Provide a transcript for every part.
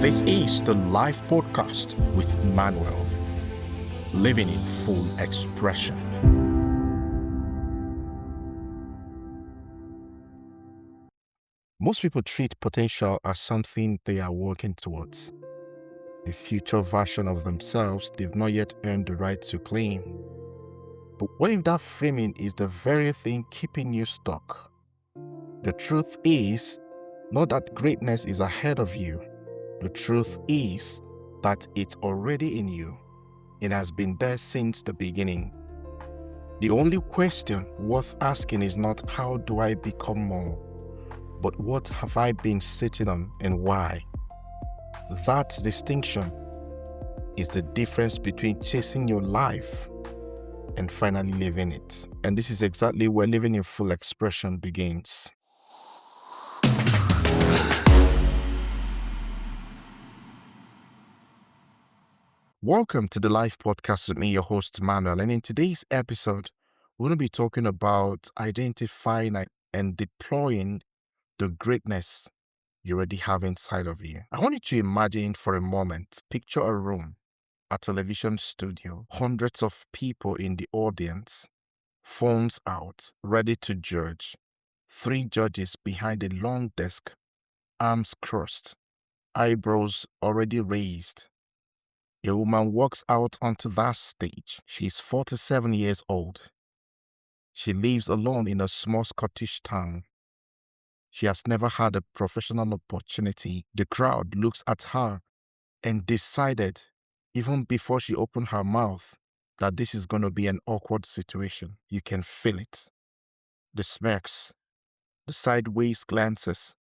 This is the live podcast with Manuel, living in full expression. Most people treat potential as something they are working towards, a future version of themselves they've not yet earned the right to claim. But what if that framing is the very thing keeping you stuck? The truth is not that greatness is ahead of you. The truth is that it's already in you. It has been there since the beginning. The only question worth asking is not how do I become more, but what have I been sitting on and why? That distinction is the difference between chasing your life and finally living it. And this is exactly where living in full expression begins. Welcome to the Life Podcast with me, your host, Manuel. And in today's episode, we're going to be talking about identifying and deploying the greatness you already have inside of you. I want you to imagine for a moment, picture a room, a television studio, hundreds of people in the audience, phones out, ready to judge, 3 judges behind a long desk, arms crossed, eyebrows already raised. A woman walks out onto that stage. She's 47 years old. She lives alone in a small Scottish town. She has never had a professional opportunity. The crowd looks at her and decided, even before she opened her mouth, that this is going to be an awkward situation. You can feel it. The smirks, the sideways glances,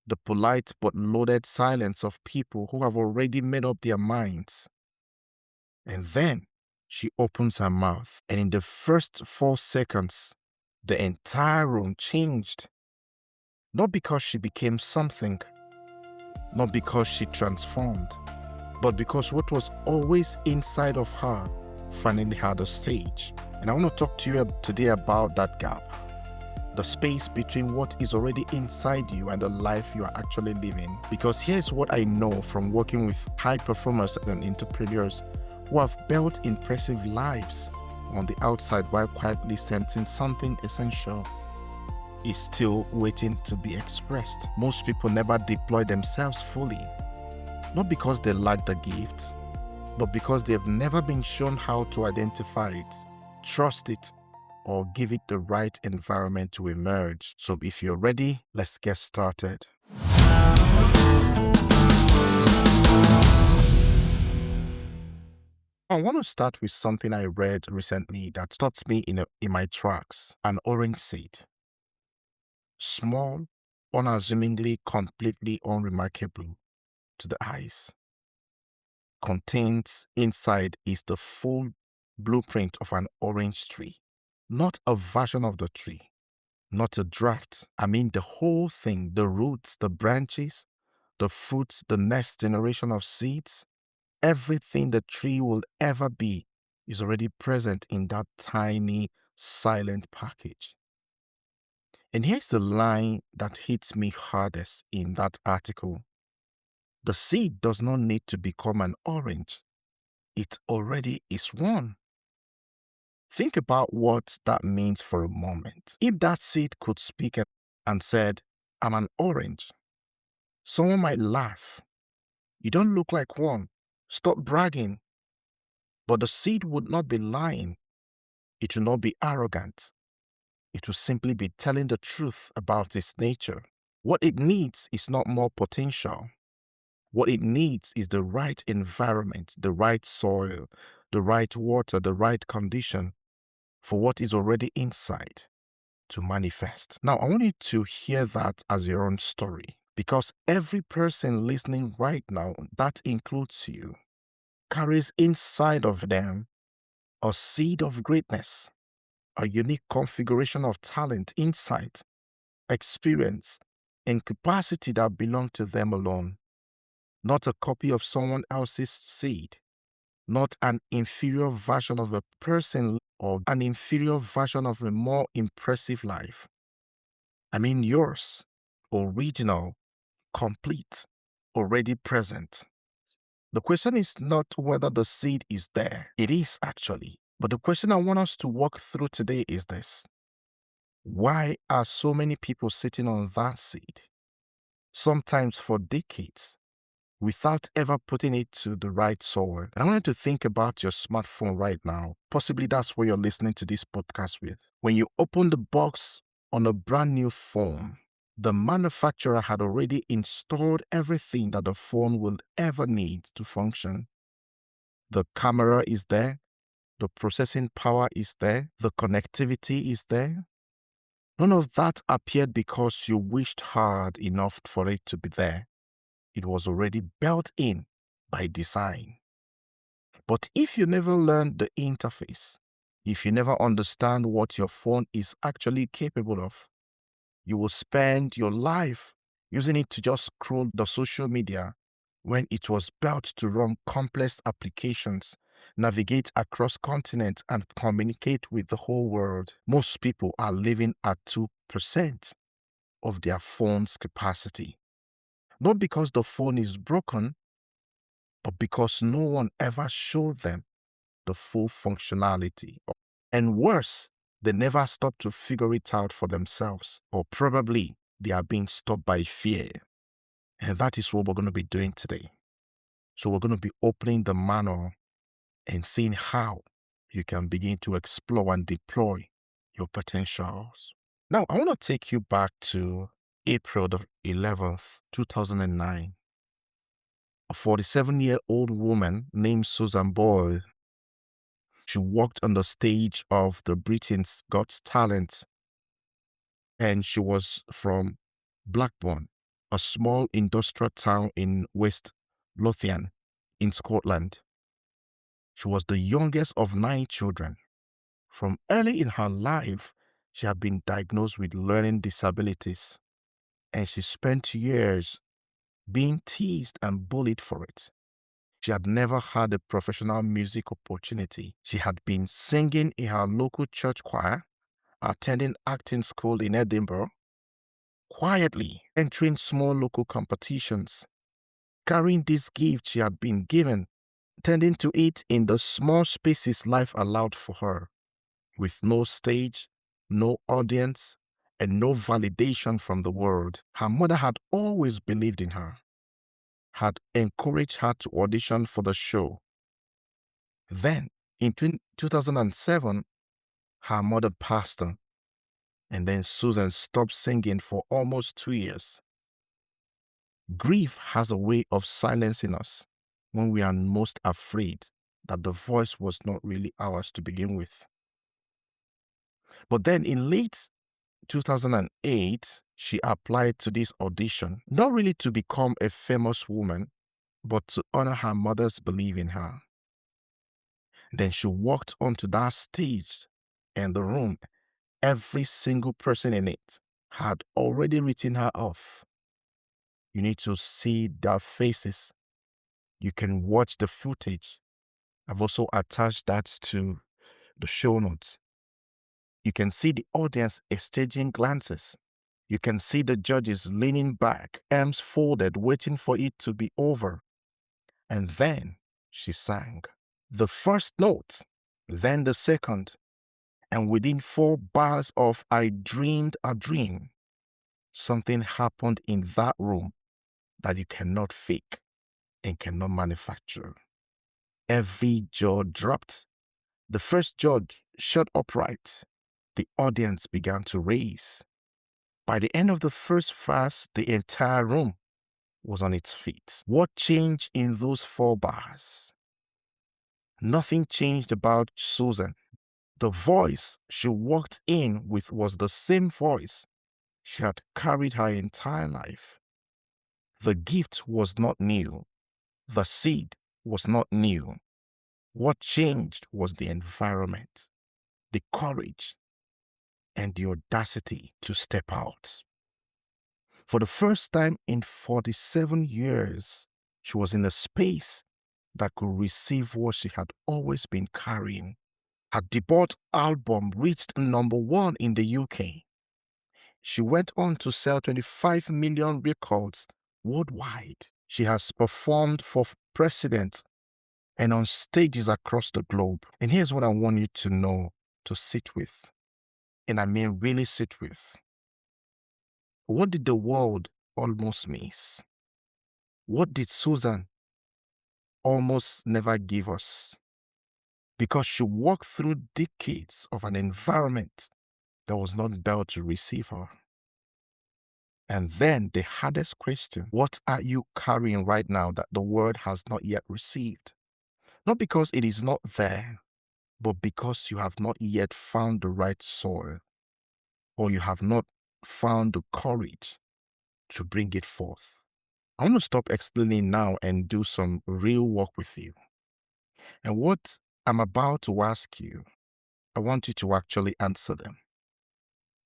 the polite but loaded silence of people who have already made up their minds. And then she opens her mouth, and in the first 4 seconds, the entire room changed. Not because she became something, not because she transformed, but because what was always inside of her finally had a stage. And I want to talk to you today about that gap, the space between what is already inside you and the life you are actually living. Because here's what I know from working with high performers and entrepreneurs who have built impressive lives on the outside while quietly sensing something essential is still waiting to be expressed. Most people never deploy themselves fully, not because they lack the gifts, but because they've never been shown how to identify it, trust it, or give it the right environment to emerge. So if you're ready, let's get started. I want to start with something I read recently that stopped me in my tracks. An orange seed. Small, unassumingly, completely unremarkable to the eyes. Contains inside is the full blueprint of an orange tree. Not a version of the tree, not a draft. I mean the whole thing, the roots, the branches, the fruits, the next generation of seeds. Everything the tree will ever be is already present in that tiny, silent package. And here's the line that hits me hardest in that article. The seed does not need to become an orange. It already is one. Think about what that means for a moment. If that seed could speak and said, I'm an orange, someone might laugh. You don't look like one. Stop bragging. But the seed would not be lying. It will not be arrogant. It will simply be telling the truth about its nature. What it needs is not more potential. What it needs is the right environment, the right soil, the right water, the right condition for what is already inside to manifest. Now, I want you to hear that as your own story, because every person listening right now, that includes you, carries inside of them a seed of greatness, a unique configuration of talent, insight, experience, and capacity that belong to them alone. Not a copy of someone else's seed, not an inferior version of a person or an inferior version of a more impressive life. I mean yours, original, complete, already present. The question is not whether the seed is there. It is actually. But the question I want us to walk through today is this. Why are so many people sitting on that seed, sometimes for decades, without ever putting it to the right soil? And I want you to think about your smartphone right now. Possibly that's where you're listening to this podcast with. When you open the box on a brand new phone, the manufacturer had already installed everything that the phone will ever need to function. The camera is there, the processing power is there, the connectivity is there. None of that appeared because you wished hard enough for it to be there. It was already built in by design. But if you never learned the interface, if you never understand what your phone is actually capable of, you will spend your life using it to just scroll the social media when it was built to run complex applications, navigate across continents, and communicate with the whole world. Most people are living at 2% of their phone's capacity. Not because the phone is broken, but because no one ever showed them the full functionality. And worse, they never stop to figure it out for themselves, or probably they are being stopped by fear. And that is what we're going to be doing today. So we're going to be opening the manual and seeing how you can begin to explore and deploy your potentials. Now, I want to take you back to April the 11th, 2009. A 47-year-old woman named Susan Boyle. She walked on the stage of the Britain's Got Talent, and she was from Blackburn, a small industrial town in West Lothian in Scotland. She was the youngest of 9 children. From early in her life, she had been diagnosed with learning disabilities, and she spent years being teased and bullied for it. She had never had a professional music opportunity. She had been singing in her local church choir, attending acting school in Edinburgh, quietly entering small local competitions, carrying this gift she had been given, tending to it in the small spaces life allowed for her, with no stage, no audience, and no validation from the world. Her mother had always believed in her, had encouraged her to audition for the show. Then, in 2007, her mother passed on, and then Susan stopped singing for almost 2 years. Grief has a way of silencing us when we are most afraid that the voice was not really ours to begin with. But then in late 2008, she applied to this audition, not really to become a famous woman, but to honor her mother's belief in her. Then she walked onto that stage, and the room, every single person in it, had already written her off. You need to see their faces. You can watch the footage. I've also attached that to the show notes. You can see the audience exchanging glances. You can see the judges leaning back, arms folded, waiting for it to be over. And then she sang. The first note, then the second, and within 4 bars of I Dreamed a Dream, something happened in that room that you cannot fake and cannot manufacture. Every jaw dropped. The first judge shut upright. The audience began to raise. By the end of the first verse, the entire room was on its feet. What changed in those 4 bars? Nothing changed about Susan. The voice she walked in with was the same voice she had carried her entire life. The gift was not new. The seed was not new. What changed was the environment, the courage, and the audacity to step out. For the first time in 47 years, she was in a space that could receive what she had always been carrying. Her debut album reached #1 in the UK. She went on to sell 25 million records worldwide. She has performed for president and on stages across the globe. And here's what I want you to know, to sit with. And I mean really sit with. What did the world almost miss? What did Susan almost never give us? Because she walked through decades of an environment that was not built to receive her. And then the hardest question, what are you carrying right now that the world has not yet received? Not because it is not there, but because you have not yet found the right soil, or you have not found the courage to bring it forth. I want to stop explaining now and do some real work with you. And what I'm about to ask you, I want you to actually answer them.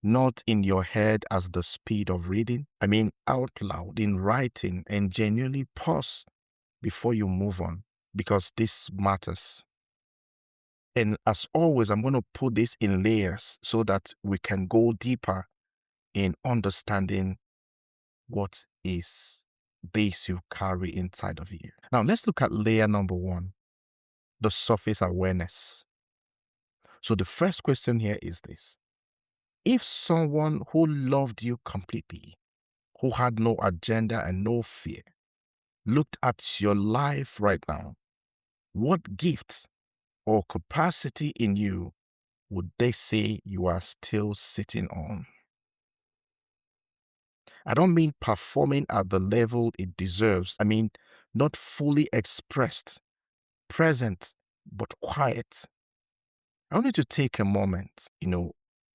Not in your head as the speed of reading, I mean out loud in writing, and genuinely pause before you move on, because this matters. And as always, I'm going to put this in layers so that we can go deeper in understanding what is this you carry inside of you. Now, let's look at layer number 1, the surface awareness. So the first question here is this. If someone who loved you completely, who had no agenda and no fear, looked at your life right now, what gifts or capacity in you would they say you are still sitting on? I don't mean performing at the level it deserves. I mean not fully expressed, present, but quiet. I want you to take a moment,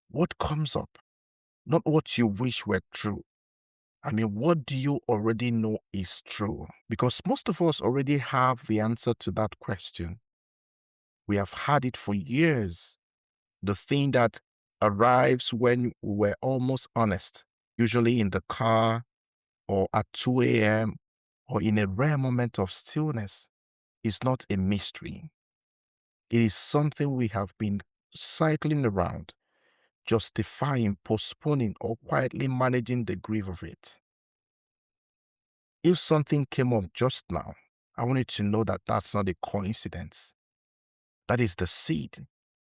what comes up, not what you wish were true. I mean, what do you already know is true? Because most of us already have the answer to that question. We have had it for years. The thing that arrives when we're almost honest, usually in the car or at 2 a.m. or in a rare moment of stillness, is not a mystery. It is something we have been cycling around, justifying, postponing, or quietly managing the grief of it. If something came up just now, I want you to know that that's not a coincidence. That is the seed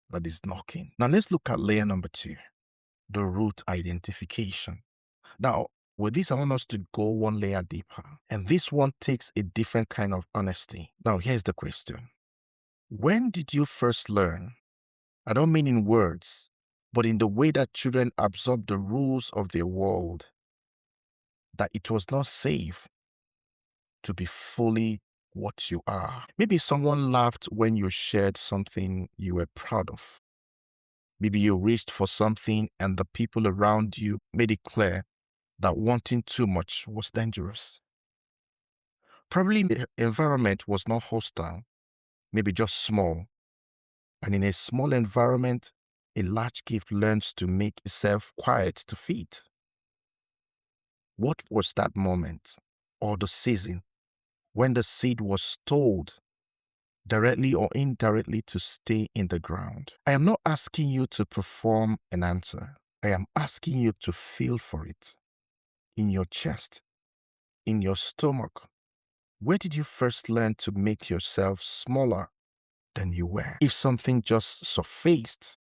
that is knocking. Now let's look at layer number 2, the root identification. Now, with this, I want us to go one layer deeper. And this one takes a different kind of honesty. Now, here's the question. When did you first learn? I don't mean in words, but in the way that children absorb the rules of their world, that it was not safe to be fully what you are. Maybe someone laughed when you shared something you were proud of. Maybe you reached for something and the people around you made it clear that wanting too much was dangerous. Probably the environment was not hostile, maybe just small. And in a small environment, a large gift learns to make itself quiet to feed. What was that moment or the season when the seed was told, directly or indirectly, to stay in the ground? I am not asking you to perform an answer. I am asking you to feel for it. In your chest, in your stomach. Where did you first learn to make yourself smaller than you were? If something just surfaced,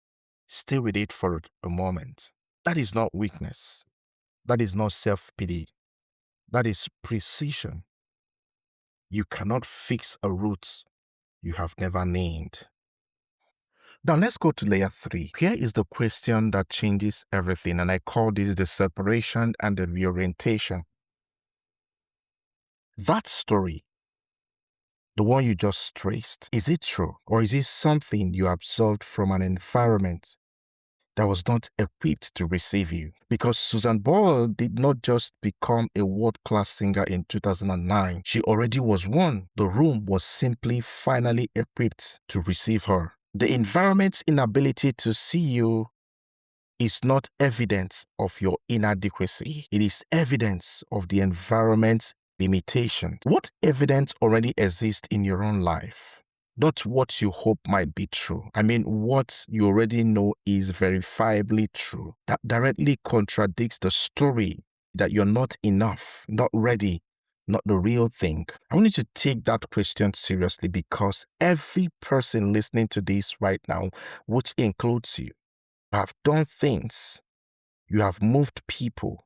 stay with it for a moment. That is not weakness. That is not self-pity. That is precision. You cannot fix a root you have never named. Now let's go to layer 3. Here is the question that changes everything, and I call this the separation and the reorientation. That story, the one you just traced, is it true? Or is it something you absorbed from an environment that was not equipped to receive you? Because Susan Boyle did not just become a world-class singer in 2009. She already was one. The room was simply finally equipped to receive her. The environment's inability to see you is not evidence of your inadequacy. It is evidence of the environment's limitation. What evidence already exists in your own life? Not what you hope might be true. I mean, what you already know is verifiably true. That directly contradicts the story that you're not enough, not ready, not the real thing. I want you to take that question seriously, because every person listening to this right now, which includes you, have done things, you have moved people,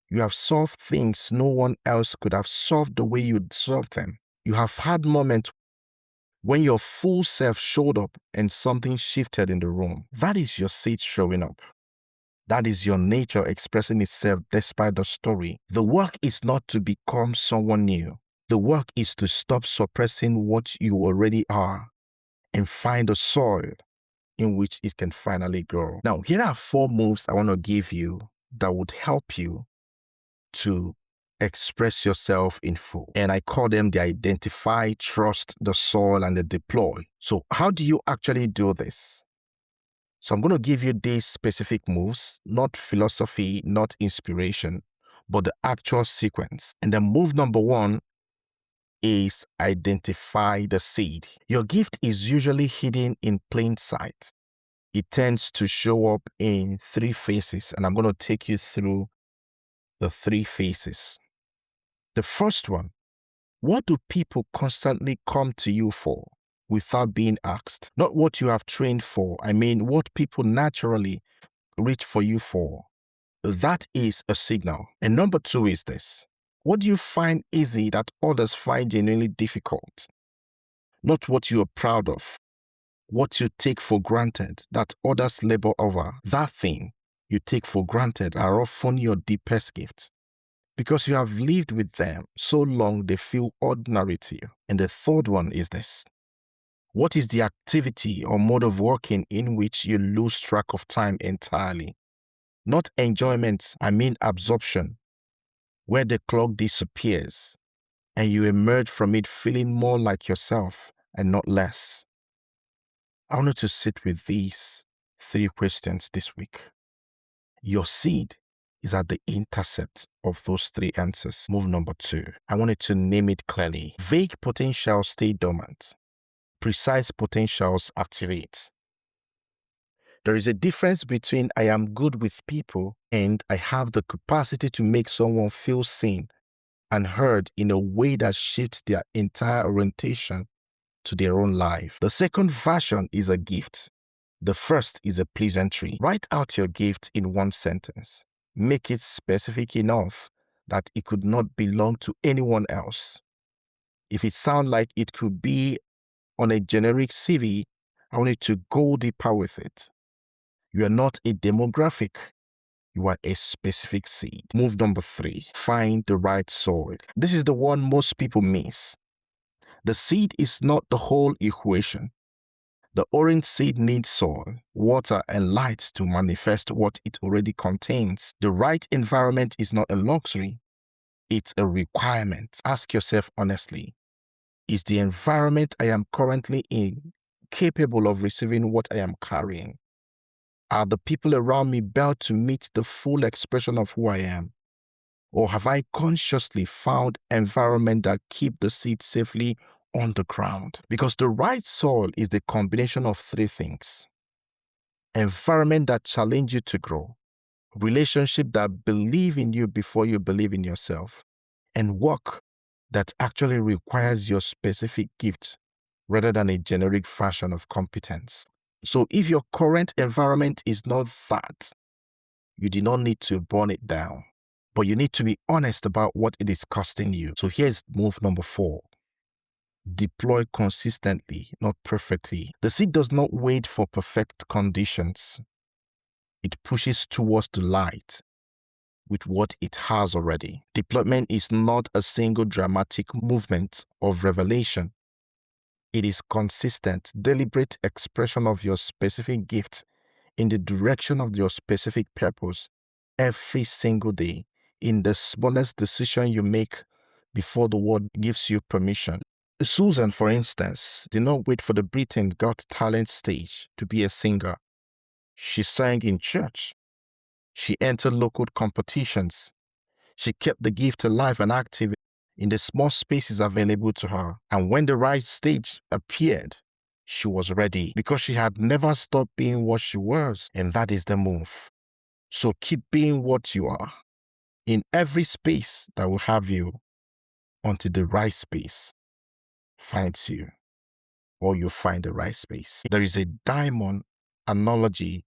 you have solved things no one else could have solved the way you'd solve them. You have had moments when your full self showed up and something shifted in the room. That is your seed showing up. That is your nature expressing itself despite the story. The work is not to become someone new. The work is to stop suppressing what you already are and find the soil in which it can finally grow. Now, here are 4 moves I want to give you that would help you to express yourself in full. And I call them the identify, trust, the soil, and the deploy. So how do you actually do this? So I'm going to give you these specific moves, not philosophy, not inspiration, but the actual sequence. And then move number 1 is identify the seed. Your gift is usually hidden in plain sight. It tends to show up in 3 phases, and I'm going to take you through the 3 phases. The first one, what do people constantly come to you for without being asked? Not what you have trained for. I mean, what people naturally reach for you for. That is a signal. And number 2 is this. What do you find easy that others find genuinely difficult? Not what you are proud of. What you take for granted that others labor over. That thing you take for granted are often your deepest gifts, because you have lived with them so long they feel ordinary to you. And the third one is this. What is the activity or mode of working in which you lose track of time entirely? Not enjoyment, I mean absorption, where the clock disappears and you emerge from it feeling more like yourself and not less. I want you to sit with these 3 questions this week. Your seed is at the intercept of those 3 answers. Move number 2. I want you to name it clearly. Vague potentials stay dormant. Precise potentials activate. There is a difference between I am good with people and I have the capacity to make someone feel seen and heard in a way that shifts their entire orientation to their own life. The second version is a gift. The first is a pleasantry. Write out your gift in 1 sentence. Make it specific enough that it could not belong to anyone else. If it sounds like it could be on a generic CV, I want you to go deeper with it. You are not a demographic. You are a specific seed. Move number 3. Find the right soil. This is the one most people miss. The seed is not the whole equation. The orange seed needs soil, water, and light to manifest what it already contains. The right environment is not a luxury. It's a requirement. Ask yourself honestly, is the environment I am currently in capable of receiving what I am carrying? Are the people around me built to meet the full expression of who I am? Or have I consciously found environment that keep the seed safely on the ground? Because the right soil is the combination of 3 things. Environment that challenge you to grow, relationship that believe in you before you believe in yourself, and work that actually requires your specific gift rather than a generic version of competence. So if your current environment is not that, you do not need to burn it down, but you need to be honest about what it is costing you. So here's move number 4. Deploy consistently, not perfectly. The seed does not wait for perfect conditions. It pushes towards the light with what it has already. Deployment is not a single dramatic movement of revelation. It is consistent, deliberate expression of your specific gift in the direction of your specific purpose every single day, in the smallest decision you make before the world gives you permission. Susan, for instance, did not wait for the Britain's Got Talent stage to be a singer. She sang in church. She entered local competitions. She kept the gift alive and active in the small spaces available to her. And when the right stage appeared, she was ready because she had never stopped being what she was. And that is the move. So keep being what you are in every space that will have you. until the right space finds you, or you find the right space. There is a diamond analogy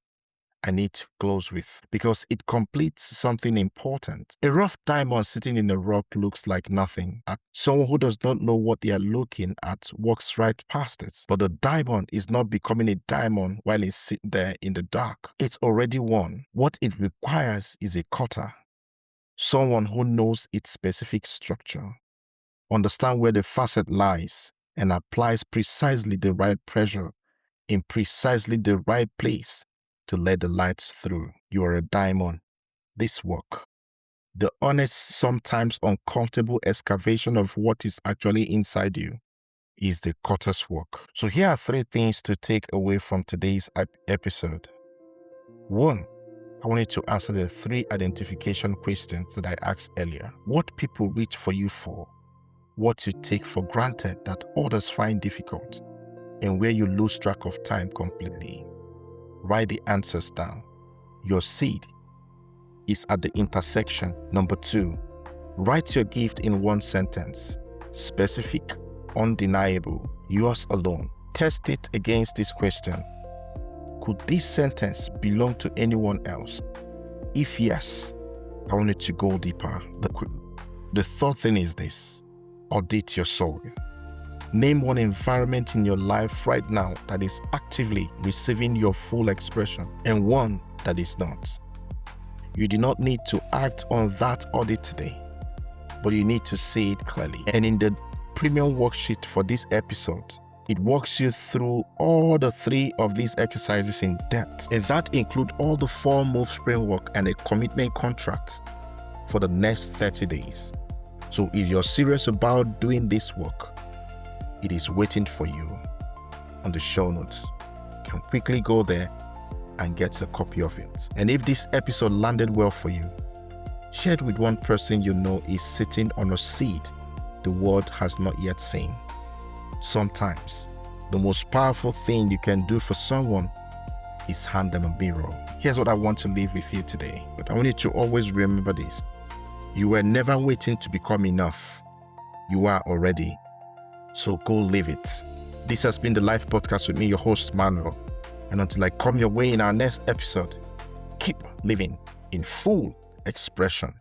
I need to close with because it completes something important. A rough diamond sitting in a rock looks like nothing. Someone who does not know what they are looking at walks right past it. But the diamond is not becoming a diamond while it's sitting there in the dark. It's already one. What it requires is a cutter. Someone who knows its specific structure, understands where the facet lies, and applies precisely the right pressure in precisely the right place to let the lights through. You are a diamond. This work, the honest, sometimes uncomfortable excavation of what is actually inside you, is the cutter's work. So here are 3 things to take away from today's episode. 1, I want you to answer the 3 identification questions that I asked earlier. What people reach for you for, what you take for granted that others find difficult, and where you lose track of time completely. Write the answers down. Your seed is at the intersection. Number 2, write your gift in 1 sentence. Specific, undeniable, yours alone. Test it against this question. Could this sentence belong to anyone else? If yes, I want you to go deeper. The third thing is this: audit your soul. Name 1 environment in your life right now that is actively receiving your full expression and 1 that is not. You do not need to act on that audit today, but you need to see it clearly. And in the premium worksheet for this episode, it walks you through all the 3 of these exercises in depth. And that includes all the 4 moves framework and a commitment contract for the next 30 days. So if you're serious about doing this work, it is waiting for you on the show notes. You can quickly go there and get a copy of it. And if this episode landed well for you, share it with 1 person you know is sitting on a seed the world has not yet seen. Sometimes, the most powerful thing you can do for someone is hand them a mirror. Here's what I want to leave with you today. But I want you to always remember this. You were never waiting to become enough. You are already. So go live it. This has been the Life Podcast with me, your host, Manuel. And until I come your way in our next episode, keep living in full expression.